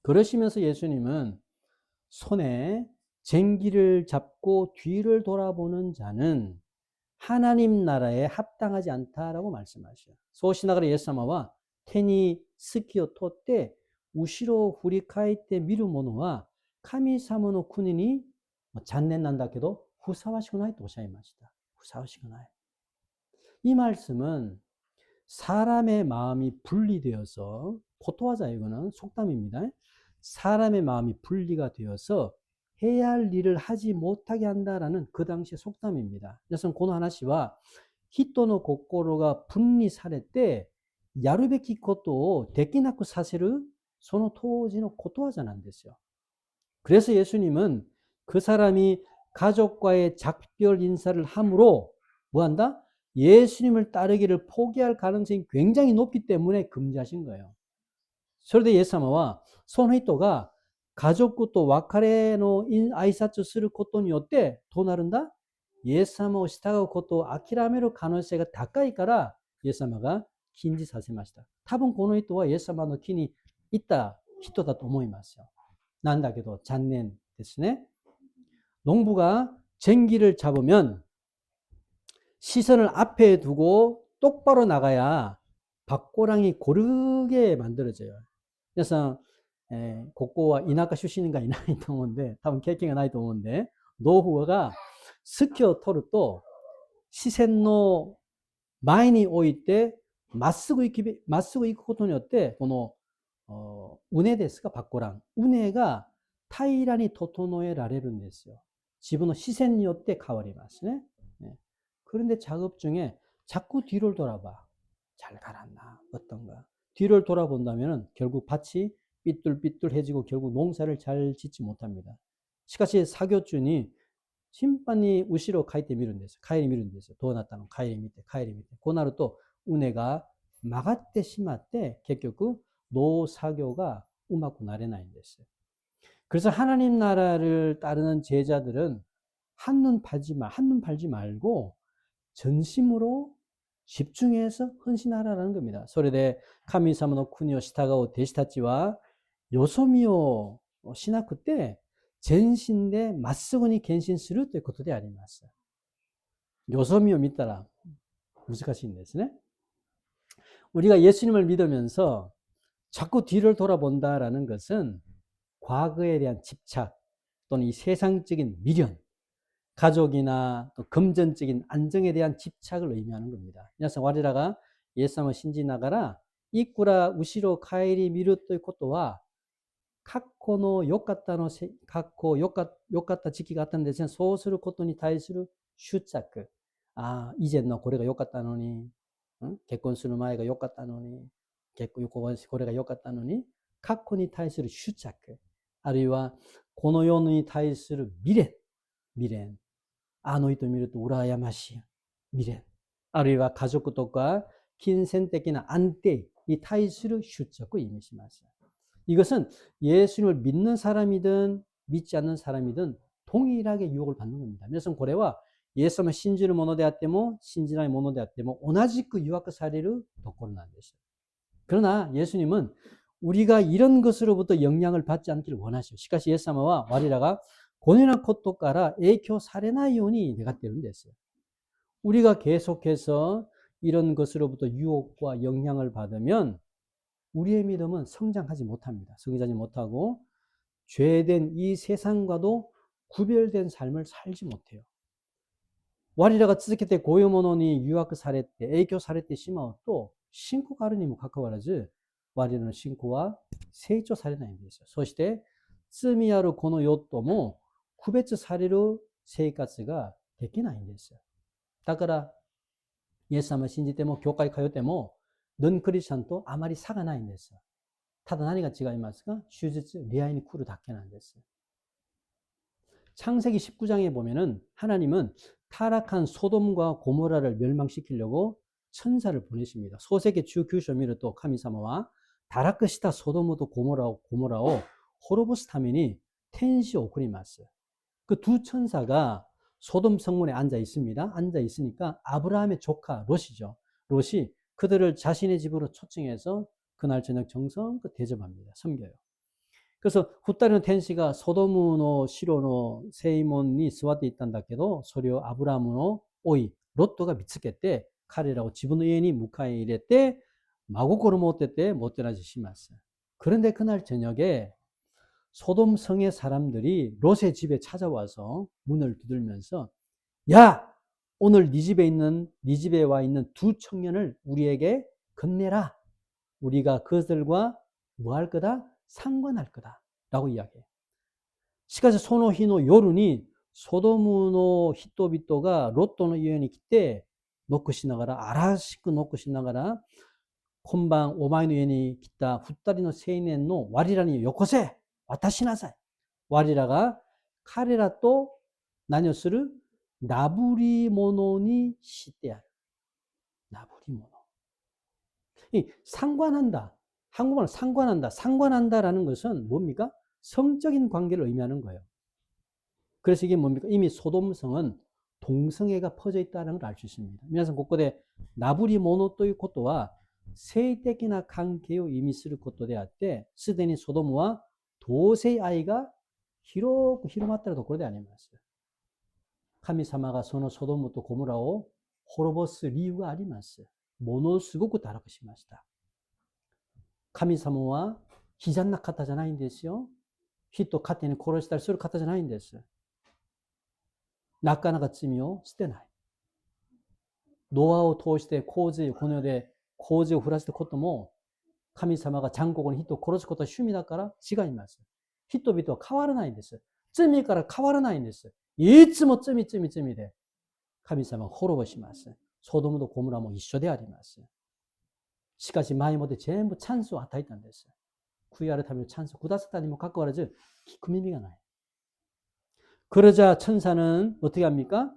그러시면서 예수님은 손에 쟁기를 잡고 뒤를 돌아보는 자는 하나님 나라에 합당하지 않다라고 말씀하셔요. そうしながらイエス様は手に隙を取って後ろを振り返って見る者は神様の国に残念なんだけどふさわしくないとおっしゃいました. ふさわしくない. 이 말씀은 사람의 마음이 분리되어서 포토화자 이거는 속담입니다. 사람의 마음이 분리가 되어서 해야 할 일을 하지 못하게 한다라는 그 당시의 속담입니다. 그래서この話は人の心が分離されてやるべきことをできなくさせるその当時のことわざなんですよ. 그래서 예수님은 그 사람이 가족과의 작별 인사를 함으로 뭐한다? 예수님을 따르기를 포기할 가능성이 굉장히 높기 때문에 금지하신 거예요. それでイエス様はその人が家族と別れの挨拶することによってどうなるんだ? イエス様を従うことを諦める可能性が高いからイエス様が禁じさせました. 多分この人はイエス様の気に入った人だと思いますよ. なんだけど残念ですね. 농부가 쟁기를 잡으면 시선을 앞에 두고 똑바로 나가야 밭고랑이 고르게 만들어져요. 그래서 ここは田舎出身がいないと思うんで多分経験がないと思うんで農夫が隙を取ると視線の前に置いてまっすぐ行くことによってこの畝ですか밭고랑畝が平らに整えられるんですよ. 自分の視線によって変わりますね. 그런데 작업 중에 자꾸 뒤를 돌아봐. 잘 갈았나 어떤가. 뒤를 돌아본다면 결국 밭이 삐뚤삐뚤해지고 결국 농사를 잘 짓지 못합니다. しかし作業中に頻繁に後ろを帰ってみるんです。帰り見るんですよ。どうなったの帰り見てこうなると畝が曲がってしまって結局農作業がうまくなれないんです. 그래서 하나님 나라를 따르는 제자들은 한눈 팔지 말고 전심으로 집중해서 헌신하라는 겁니다. それで神様の国を従う弟子たちはよそ見をしなくて全身でまっすぐに献身するということであります. よそ見を見たら難しいんですね. 우리가 예수님을 믿으면서 자꾸 뒤를 돌아본다라는 것은 과거에 대한 집착 또는 이 세상적인 미련, 가족이나 또 금전적인 안정에 대한 집착을 의미하는 겁니다. 그래서 와리라가 예수님을 신지나가라 이꾸라 우시로 카이리 미루ということは過去の良かった時期があったんですね。そうすることに対する執着。以前のこれが良かったのに、結婚する前が良かったのに、これが良かったのに、過去に対する執着。あるいは、この世に対する未練。あの人見ると羨ましい。未練、あるいは家族とか金銭的な安定に対する執着を意味します。 이것은 예수님을 믿는 사람이든 믿지 않는 사람이든 동일하게 유혹을 받는 겁니다. 皆さんこれはイエス様を信じる者であっても信じない者であっても同じく誘惑されるところなんです。 그러나 예수님은 우리가 이런 것으로부터 영향을 받지 않기를 원하시오. しかしイエス様は我らがこのようなことから影響されないように願っているんです。 우리가 계속해서 이런 것으로부터 유혹과 영향을 받으면 우리의 믿음은 성장하지 못합니다. 성장하지 못하고 죄된 이 세상과도 구별된 삶을 살지 못해요. 我らが続けてこういうものに誘惑されて影響されてしまうと信仰があるにもかかわらず我らの信仰は成長されないんですよ。そして罪あるこの世とも区別される生活ができないんですよ。だからイエス様を信じても教会通っても넌 크리스찬도あまり差がないんです。ただ何が違いますか? 주짓수 리아인이 쿠르 다케난데스. 창세기 19장에 보면은 하나님은 타락한 소돔과 고모라를 멸망시키려고 천사를 보내십니다. 소세계 주 규쇼미를 또 카미사마와 다라크시타 소돔도 고모라오 호로보스 타면이 텐시 오크리마스. 그 두 천사가 소돔 성문에 앉아 있습니다. 앉아 있으니까 아브라함의 조카 롯이죠. 롯이 그들을 자신의 집으로 초청해서 그날 저녁 정성껏 대접합니다. 섬겨요. 그래서 후따르는 텐시가 소도무노 시로노 세이몬이 스와트 있단다께도 소리오 아브라함노 오이 로또가 미츠겠대 카레라고 지분 의원이 무카에 이랬대 마고코로 못됐대 못되나지 심았어. 그런데 그날 저녁에 소돔 성의 사람들이 롯의 집에 찾아와서 문을 두들면서 야! 오늘 네 집에 와 있는 두 청년을 우리에게 건네라. 우리가 그들과 뭐 할 거다? 상관할 거다. 라고 이야기해요. しかしその日の夜にソドムの人々がロットの家に来てノックしながら荒しくノックしながら今晩お前の家に来た二人の青年の我らによこせ渡しなさい。我らが彼らと何をする? 나부리모노니 시대야. 나부리모노. 이 상관한다. 한국말로 상관한다. 상관한다라는 것은 뭡니까? 성적인 관계를 의미하는 거예요. 그래서 이게 뭡니까? 이미 소돔성은 동성애가 퍼져 있다는 걸 알 수 있습니다. 皆さんここで 나부리모노 ということは性的な関係を意味することであって、すでにソドムは同性愛が広く広まっているところであります。神様がそのソドムとゴモラを滅ぼす理由があります。ものすごく堕落しました。神様は悲惨な方じゃないんですよ。人を勝手に殺したりする方じゃないんです。なかなか罪を捨てない。ノアを通して洪水、この世で洪水を降らせたことも、神様が残酷に人を殺すことは趣味だから違います。人々は変わらないんです。罪から変わらないんです。いつも罪で神様を滅ぼします。ソドムとゴモラも一緒であります。しかし前もって全部チャンスを与えたんです。悔い改めのチャンスをくださったにもかかわらず聞く耳がない。 그러자 천사는 어떻게 합니까?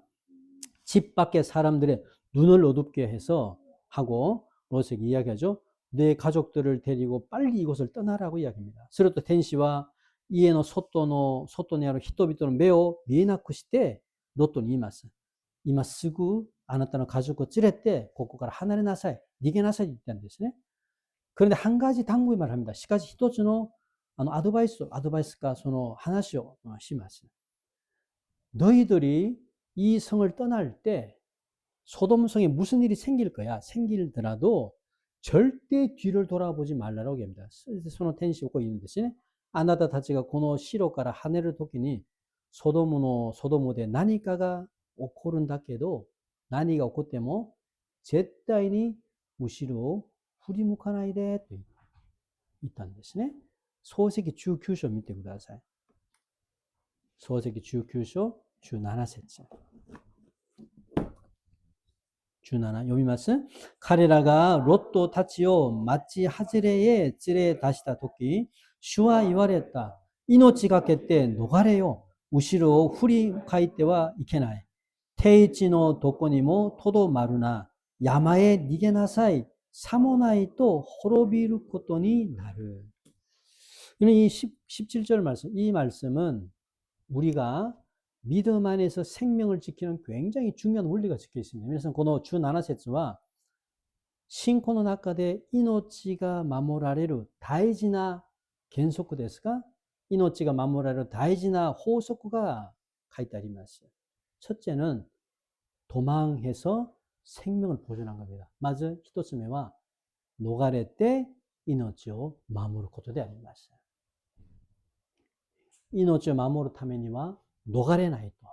집 밖에 사람들의 눈을 어둡게 해서 하고 롯에게 이야기하죠. 내 가족들을 데리고 빨리 이곳을 떠나라고 이야기합니다. すると天使は家の外にある人々の目を見えなくしてロットに言います。今すぐあなたの家族を連れてここから離れなさい。逃げなさいと言ったんですね。 그런데 한 가지 당부의 말을 합니다. しかし一つのアドバイスかその話をします。 너희들이 이 성을 떠날 때 소돔 성에 무슨 일이 생길 거야. 생길더라도 절대 뒤를 돌아보지 말라고 합니다. その天使をこう言うんですね。あなたたちがこの城から離れるときにソドムで何かが起こるんだけど何が起こっても絶対に後ろを振り向かないでと言ったんですね。創世記19章を見てください。創世記19章17節。17読みます。彼らがロットたちを町外れへ連れ出したとき、主は言われた。命がけて逃れよ。後ろを振り返ってはいけない。 테이치노 도코니모 토도 마루나 야마에 니게나사이 사모나이 또 호로비루 코토니 나르. 이 17절 말씀, 이 말씀은 우리가 믿음 안에서 생명을 지키는 굉장히 중요한 원리가 적혀 있습니다. 그래서この주7節は信仰の中で命が守られる大事な原則ですが、命が守られる大事な法則が書いてあります。 첫째는 도망해서 생명을 보존한 겁니다. 먼저 一つ目は逃れて命を守ることであります。命を守るためには逃れないと、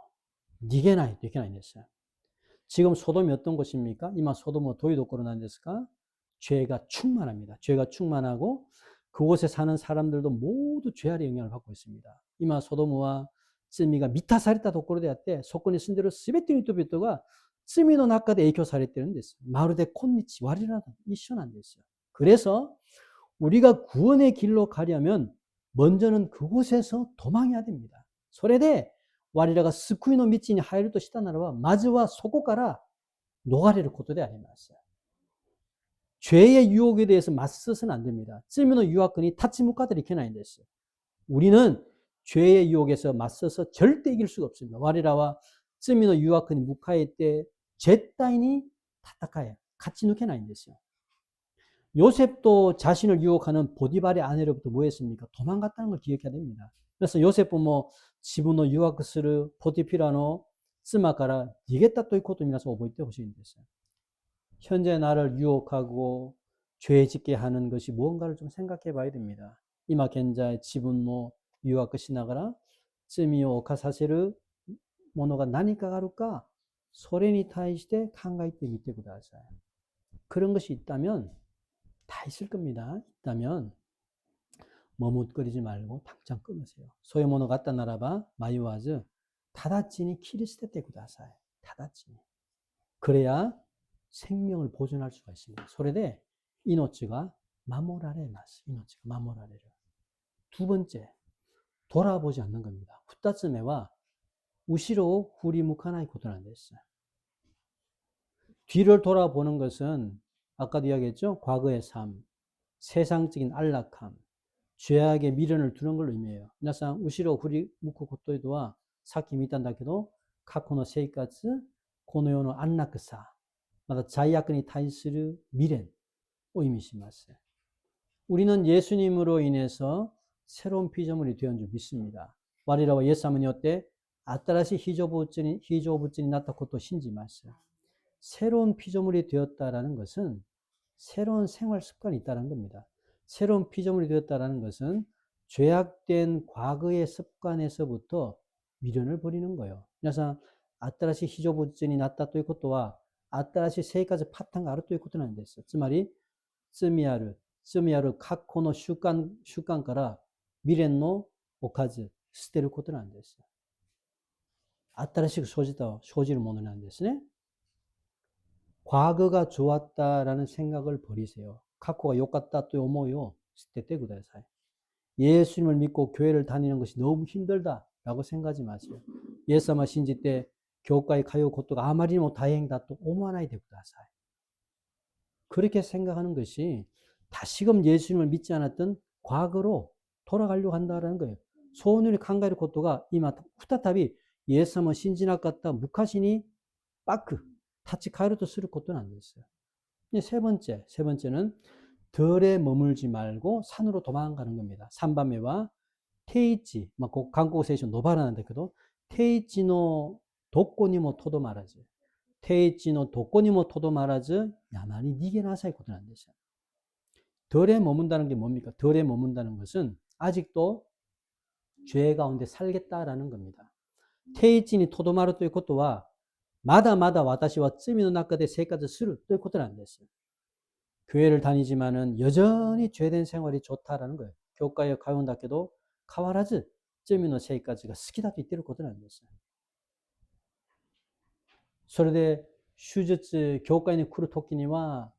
逃げないといけないんです。 지금 소돔이 어떤 곳입니까? 이마 소돔은 도유도코로 난 데스가 죄가 충만합니다. 죄가 충만하고 그곳에 사는 사람들도 모두 죄 아래 영향을 받고 있습니다. 이마 소돔과 쯔미가 미타사리타 도코로 되었대. 소권이 쓴대로 스베티니 토비토가 쯔미노 나카데 에이쿄 사레때는 데스. 마루데 콘니치 와리라도 이슈난 데스요. 그래서 우리가 구원의 길로 가려면 먼저는 그곳에서 도망해야 됩니다. 소래대 我らが救いの道に入るとしたならば、まずはそこから逃れることであります。 죄의 유혹에 대해서 맞서서는 안 됩니다. 쯔미노 유혹군이 타치무카들 이케나인 데스. 우리는 죄의 유혹에서 맞서서 절대 이길 수가 없습니다. 와리라와 쯔미노 유혹군이 무카에 때 제따이니 타타카에 같이 누케나인 데스요. 요셉도 자신을 유혹하는 보디발의 아내로부터 뭐 했습니까? 도망갔다는 걸 기억해야 됩니다. 그래서 요셉은 뭐 지분노 유학스를 포티피라노 쓰마카라 니겠다 또 있고 또 미나서 오보이때 호시인 됐어요. 현재 나를 유혹하고 죄 짓게 하는 것이 무언가를 좀 생각해 봐야 됩니다. 이마 겐자의 지분노 유학시 나가라 쯔미오 오카사세르 모노가 나니까 가루까 소련이 타이시대 칸가이때 밑에 구다사요. 그런 것이 있다면 다 있을 겁니다. 있다면 머뭇거리지 말고 당장 끊으세요. 소요모노 갖다 나라바 마이와즈 타다치니 키리스테 때 구다사이. 타다치니. 그래야 생명을 보존할 수가 있습니다. 소래대 이노츠가 마모라레 마스. 이노츠가 마모라레를. 두 번째, 돌아보지 않는 겁니다. 후타츠메와 우시로 후리무카나이 고도난 데스. 뒤를 돌아보는 것은 아까도 이야기했죠. 과거의 삶, 세상적인 안락함, 죄악의 미련을 두는 걸 의미해요.皆さん 우시로 후리 무코 고토이도와 사키 미탄다케도 카코노 세이카츠 고노요노 안락사 마다 자이아크니 타이스르 미렌 의미시마스. 우리는 예수님으로 인해서 새로운 피조물이 되었는 줄 믿습니다. 와리라와 예사문이 어때? 아따라시 히조부찐이 나타코토 신지마스. 새로운 피조물이 되었다라는 것은 새로운 생활 습관이 있다는 겁니다. 새로운 피조물이 되었다는 것은 죄악된 과거의 습관에서부터 미련을 버리는 거예요. 그래서 아따라시 히조부진이 났다 또いうことは 아따라시 세이까지 파탄가 아르 또いうことなんです. つまり 쯔미아르 카코노 슈간가라 미렌노 오카즈 捨てることなんです. 新しく生じるものなんですね. 과거가 좋았다라는 생각을 버리세요. 카코가 욕같다 또 오모요. 스테테 구다사이. 예수님을 믿고 교회를 다니는 것이 너무 힘들다라고 생각하지 마세요. 예수마 신지 때 교회에 가요 것도가 아마리니 다행이다 또 오모하나이 되구다사이. 그렇게 생각하는 것이 다시금 예수님을 믿지 않았던 과거로 돌아가려고 한다라는 거예요. 소원을 강가를 것도가 이마 후타탑이 예수마 신지나 같다 무카시니 빠크 타치카르도 쓸 것도 안 됐어요. 세 번째는 덜에 머물지 말고 산으로 도망가는 겁니다. 삼밤에와 테이치, 한국에서 노바라는데 그도 테이치노 도코니모 토도 말하지. 테이치노 도코니모 토도 말하지. 야만이 니게 나사이 것도 안 됐어요. 덜에 머문다는 게 뭡니까? 덜에 머문다는 것은 아직도 죄 가운데 살겠다라는 겁니다. 테이치니 토도마르 또 이것도와 마다마다 와다시와 쯔미노 나카데 세까지 스루 또 이것도 안 됐어요. 교회를 다니지만은 여전히 죄된 생활이 좋다라는 거예요. 교과에 가운데도 카와라즈 쯔미노 세까지가 스키다도 이때를 것도 안 됐어요. それで手術教会に来る時には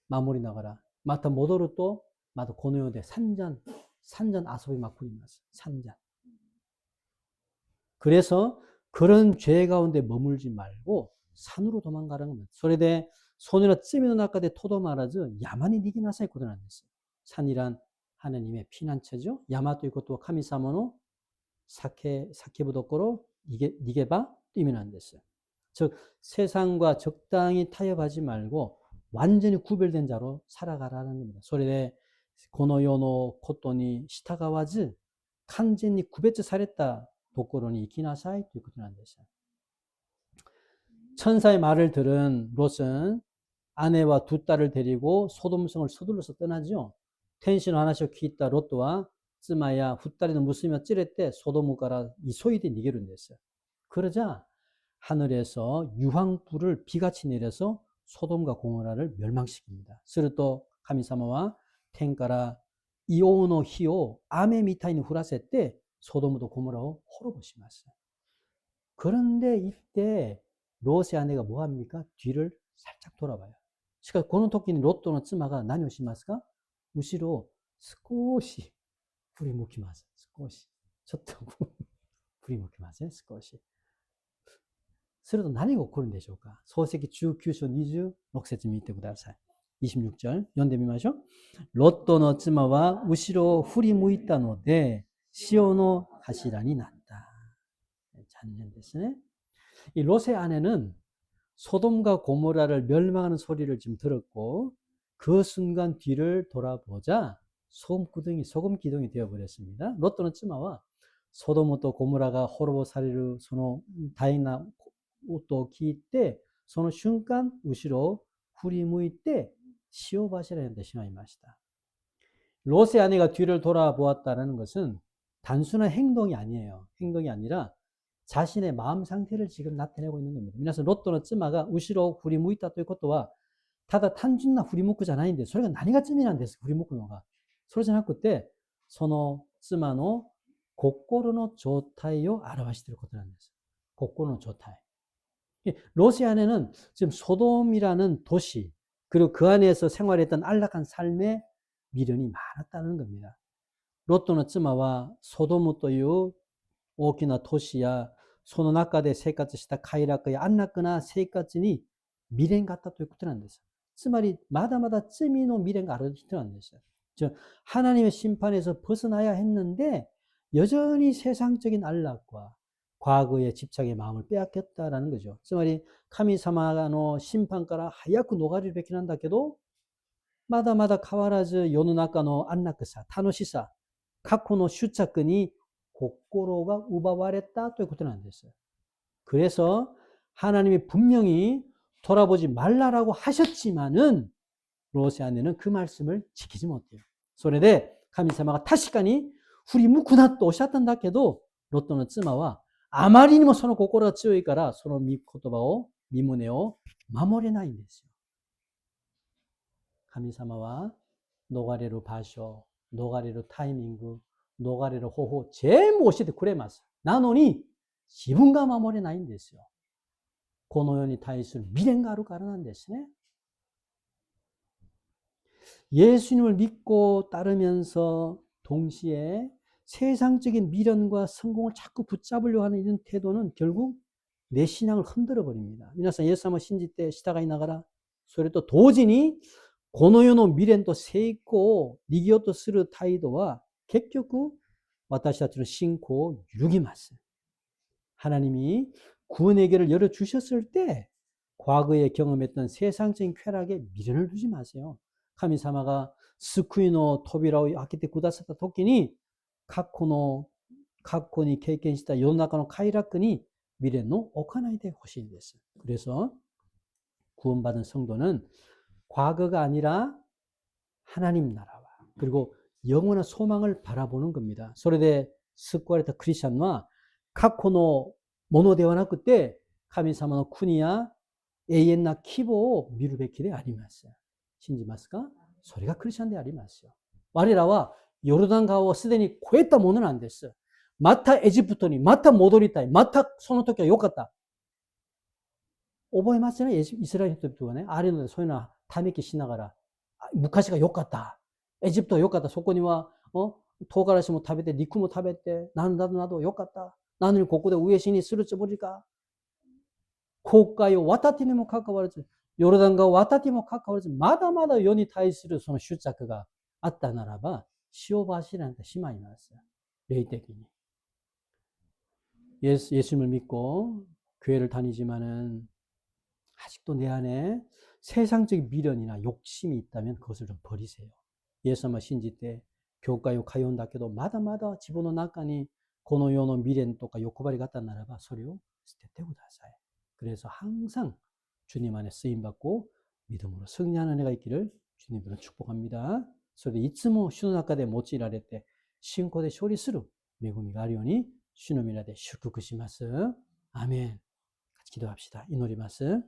守りながらまた戻るとまたこの世で산전遊びまくります. 산전. 그래서 그런 죄 가운데 머물지 말고 산으로 도망가라는 겁니다. 소리대 소녀나 쯤이노 나까데 토도 말하즈 야만이 니기나사에 고단한댔어요. 산이란 하나님의 피난처죠. 야마토 이것도 카미사모노 사케부도코로 니게바 뛰면안됐어요. 즉 세상과 적당히 타협하지 말고 완전히 구별된 자로 살아가라는 겁니다. 소리대 고노요노 코토니 시타가와즈 칸젠니 구베츠 사랬다 도코로니 이키나사이 또 이것도 안 됐어요. 천사의 말을 들은 롯은 아내와 두 딸을 데리고 소돔성을 서둘러서 떠나죠. 텐신 하나씩 키있다 롯도와 쯔마야 후딸이는 무스며 찌레때 소돔가라 이소이데 니게룬 됐어요. 그러자 하늘에서 유황불을 비같이 내려서 소돔과 고모라를 멸망시킵니다. 스르또 카미사마와 텐가라 이오노 히오 아메 미타이니 후라세 때 소돔도 고모라오 호로보시마스. 그런데 이때 롯의 아내가 뭐 합니까? 뒤를 살짝 돌아봐요. 그러니까 고는 토끼는 롯도는 쯔마가 나뇨시마스가 무시로 스코시 부리무키마스. 스코시 저토고 부리무키마스. 스코시 すると何が起こるんでしょうか。創世記19章26節見てください。26절読んでみましょう。ロットの妻は後ろを振り向いたので潮の柱になった。残念ですね。이 롯의 아내는 소돔과 고모라를 멸망하는 소리를 지금 들었고 그 순간 뒤를 돌아보자 소금 기둥이 되어버렸습니다. 롯도는 쯔마와 소돔と 고모라가 호로보 사리를 その大変な音を聞いてその瞬間後ろ振り向いて潮柱になってしまいました。 롯의 아내가 뒤를 돌아보았다는 것은 단순한 행동이 아니에요. 행동이 아니라 자신의 마음 상태를 지금 나타내고 있는 겁니다.皆さん 롯도는 쯔마가 우시로振り向いたということはただ単純な振り向くじゃないんです。それが何が罪なんです。振り向くのが。それじゃなくてその妻の心の状態を表していることなんです。心の状態。 롯의 아내는 지금 소돔이라는 도시 그리고 그 안에서 생활했던 안락한 삶에 미련이 많았다는 겁니다. 롯도는 쯔마와 소돔という 大きな都市やその中で生活した快楽や安楽な生活に未練があったということなんです。つまりまだまだ罪の未練がある人なんです。즉 하나님의 심판에서 벗어나야 했는데 여전히 세상적인 안락과 과거의 집착의 마음을 빼앗겼다라는 거죠. つまり神様の審判から早く逃れるべきなんだけどまだまだ変わらず世の中の安楽さ、楽しさ、過去の執着に心が奪われたということなんです。 그래서 하나님이 분명히 돌아보지 말라라고 하셨지만은 롯의 아내는 그 말씀을 지키지 못해요. それで神様が確かに振り向くなとおっしゃったんだけどロットの妻はあまりにもその心が強いからその御言葉を御胸を守れないんですよ。神様は逃れる場所、逃れるタイミング、逃れる方法全部教えてくれます。なのに自分が守れないんですよ。この世に対する未練があるからなんですね。 예수님을 믿고 따르면서 동시에 세상적인 미련과 성공을 자꾸 붙잡으려고 하는 이런 태도는 결국 내 신앙을 흔들어 버립니다. 皆さん 예수님을 信じて従いながらそれと同時にこの世の未練と成功を逃げようとする態度は結局私たちの信仰を揺るぎます。 하나님이 구원의 길을 열어주셨을 때 과거에 경험했던 세상적인 쾌락에 미련을 두지 마세요. 神様が救いの扉を開けてくださった時に過去に経験した世の中の快楽に未練を置かないでほしいんです。 그래서 구원받은 성도는 과거가 아니라 하나님 나라와 그리고 영원한 소망을 바라보는 겁니다. それで救われたクリスチャンは過去のものではなくて神様の国や永遠な希望を見るべきであります。 信じますか？それがクリスチャンでありますよ。我らはヨルダン川をすでに越えたものなんです。またエジプトにまた戻りたい。またその時は良かった。覚えますね。イスラエル人々はね、あれのでそういうのはためきしながら、昔が良かった。エジプトは良かった。そこには唐辛子も食べて、肉も食べて、なんだなど良かった。 나는ここで 上死にするつもりか航海を渡ってにもかかわらず、ヨルダン川を渡ってにもかかわらず、まだまだ世に対するその執着があったならば、塩走られてしまいます。霊的に。 예수님을 믿고 교회를 다니지만은 아직도 내 안에 세상적인 미련이나 욕심이 있다면 그것을 좀 버리세요. 예수님을 신지 때 교과요 가요온다께도 마다마다 지분의中に この世の未練とか欲張りがあったならばそれを捨ててください. 그래서 항상 주님 안에 쓰임 받고 믿음으로 승리하는 은혜가 있기를 주님으로 축복합니다. それでいつも主の中で用いられて信仰で勝利する恵みがあるように主の皆で祝福します. 아멘. 같이 기도합시다. 祈ります.